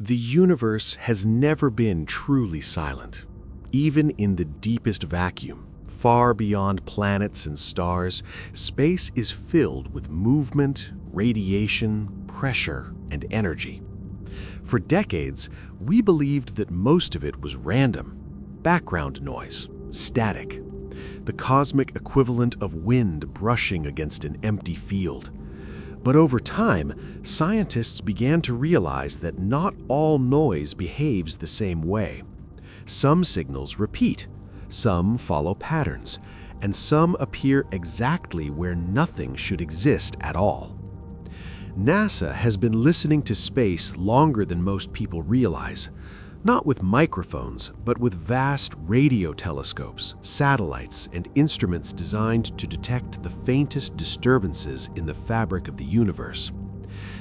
The universe has never been truly silent. Even in the deepest vacuum, far beyond planets and stars, space is filled with movement, radiation, pressure, and energy. For decades, we believed that most of it was random, background noise, static, the cosmic equivalent of wind brushing against an empty field. But over time, scientists began to realize that not all noise behaves the same way. Some signals repeat, some follow patterns, and some appear exactly where nothing should exist at all. NASA has been listening to space longer than most people realize, not with microphones, but with vast radio telescopes, satellites, and instruments designed to detect the faintest disturbances in the fabric of the universe.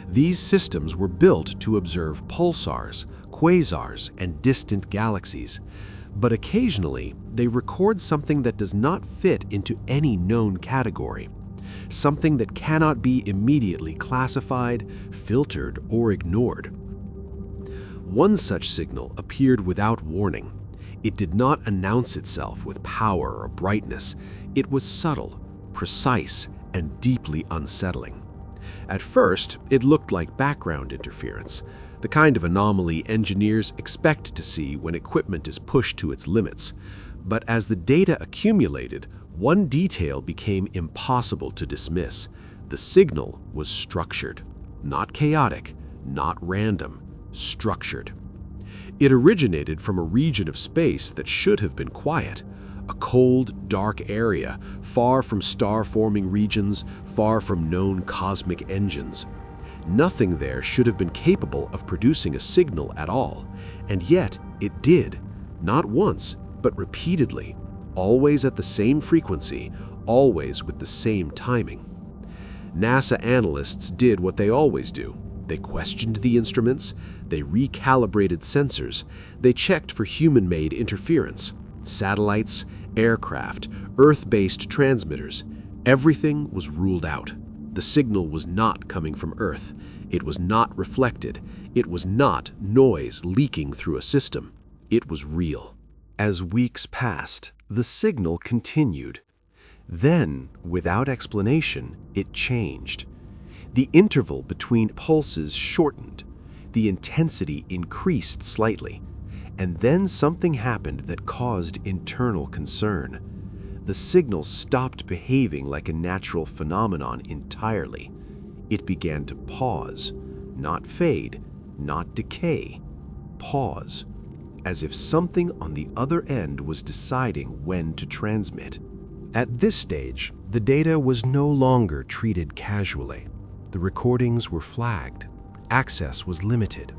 These systems were built to observe pulsars, quasars, and distant galaxies, but occasionally they record something that does not fit into any known category, something that cannot be immediately classified, filtered, or ignored. One such signal appeared without warning. It did not announce itself with power or brightness. It was subtle, precise, and deeply unsettling. At first, it looked like background interference, the kind of anomaly engineers expect to see when equipment is pushed to its limits. But as the data accumulated, one detail became impossible to dismiss. The signal was structured, not chaotic, not random. Structured. It originated from a region of space that should have been quiet, a cold, dark area, far from star-forming regions, far from known cosmic engines. Nothing there should have been capable of producing a signal at all, and yet it did, not once, but repeatedly, always at the same frequency, always with the same timing. NASA analysts did what they always do. They questioned the instruments, they recalibrated sensors, they checked for human-made interference, satellites, aircraft, Earth-based transmitters. Everything was ruled out. The signal was not coming from Earth. It was not reflected. It was not noise leaking through a system. It was real. As weeks passed, the signal continued. Then, without explanation, it changed. The interval between pulses shortened, the intensity increased slightly, and then something happened that caused internal concern. The signal stopped behaving like a natural phenomenon entirely. It began to pause, not fade, not decay, pause, as if something on the other end was deciding when to transmit. At this stage, the data was no longer treated casually. The recordings were flagged. Access was limited.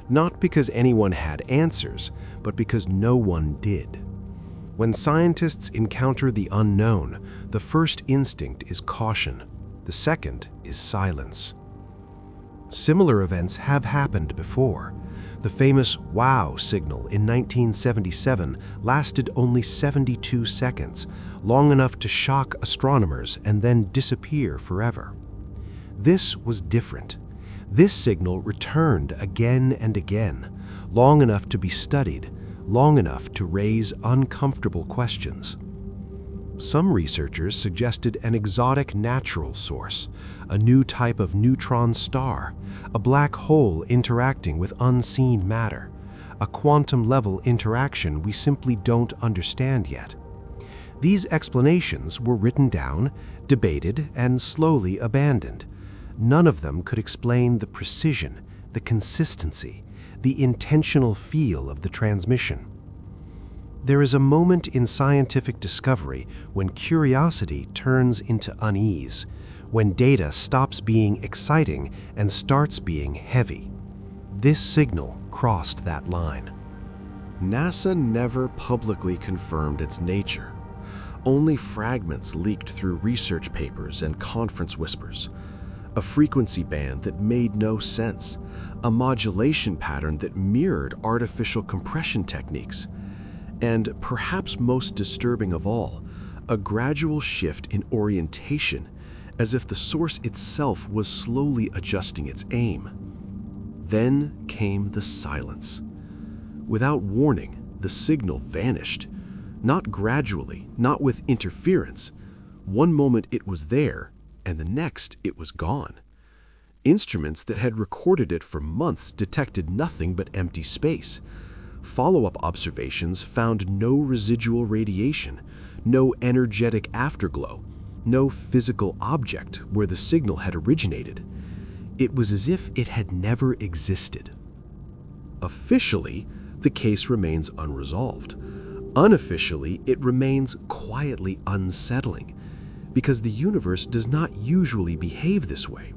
Not because anyone had answers, but because no one did. When scientists encounter the unknown, the first instinct is caution. The second is silence. Similar events have happened before. The famous WOW signal in 1977 lasted only 72 seconds, long enough to shock astronomers and then disappear forever. This was different. This signal returned again and again, long enough to be studied, long enough to raise uncomfortable questions. Some researchers suggested an exotic natural source, a new type of neutron star, a black hole interacting with unseen matter, a quantum-level interaction we simply don't understand yet. These explanations were written down, debated, and slowly abandoned. None of them could explain the precision, the consistency, the intentional feel of the transmission. There is a moment in scientific discovery when curiosity turns into unease, when data stops being exciting and starts being heavy. This signal crossed that line. NASA never publicly confirmed its nature. Only fragments leaked through research papers and conference whispers. A frequency band that made no sense, a modulation pattern that mirrored artificial compression techniques, and perhaps most disturbing of all, a gradual shift in orientation, as if the source itself was slowly adjusting its aim. Then came the silence. Without warning, the signal vanished. Not gradually, not with interference. One moment it was there, and the next it was gone. Instruments that had recorded it for months detected nothing but empty space. Follow-up observations found no residual radiation, no energetic afterglow, no physical object where the signal had originated. It was as if it had never existed. Officially, the case remains unresolved. Unofficially, it remains quietly unsettling, because the universe does not usually behave this way.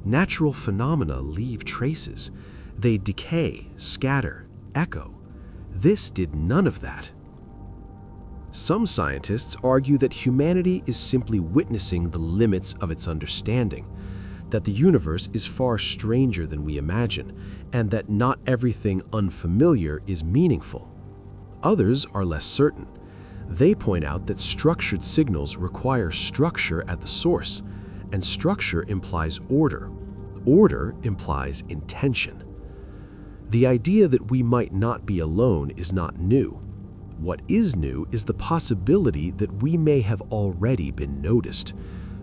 Natural phenomena leave traces. They decay, scatter, echo. This did none of that. Some scientists argue that humanity is simply witnessing the limits of its understanding, that the universe is far stranger than we imagine, and that not everything unfamiliar is meaningful. Others are less certain. They point out that structured signals require structure at the source, and structure implies order. Order implies intention. The idea that we might not be alone is not new. What is new is the possibility that we may have already been noticed,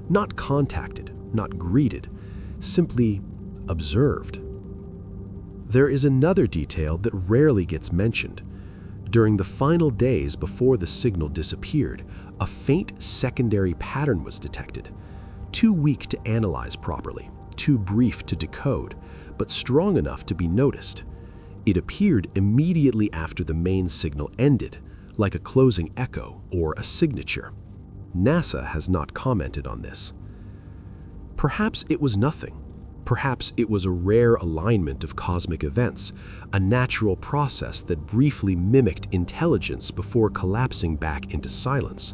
not contacted, not greeted, simply observed. There is another detail that rarely gets mentioned. During the final days before the signal disappeared, a faint secondary pattern was detected. Too weak to analyze properly, too brief to decode, but strong enough to be noticed. It appeared immediately after the main signal ended, like a closing echo or a signature. NASA has not commented on this. Perhaps it was nothing. Perhaps it was a rare alignment of cosmic events, a natural process that briefly mimicked intelligence before collapsing back into silence.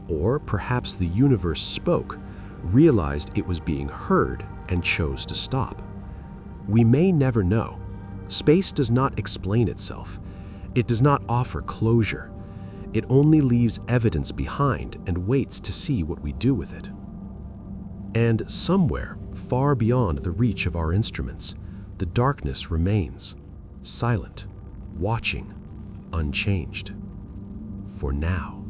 Or perhaps the universe spoke, realized it was being heard, and chose to stop. We may never know. Space does not explain itself. It does not offer closure. It only leaves evidence behind and waits to see what we do with it. And somewhere, far beyond the reach of our instruments, the darkness remains, silent, watching, unchanged. For now.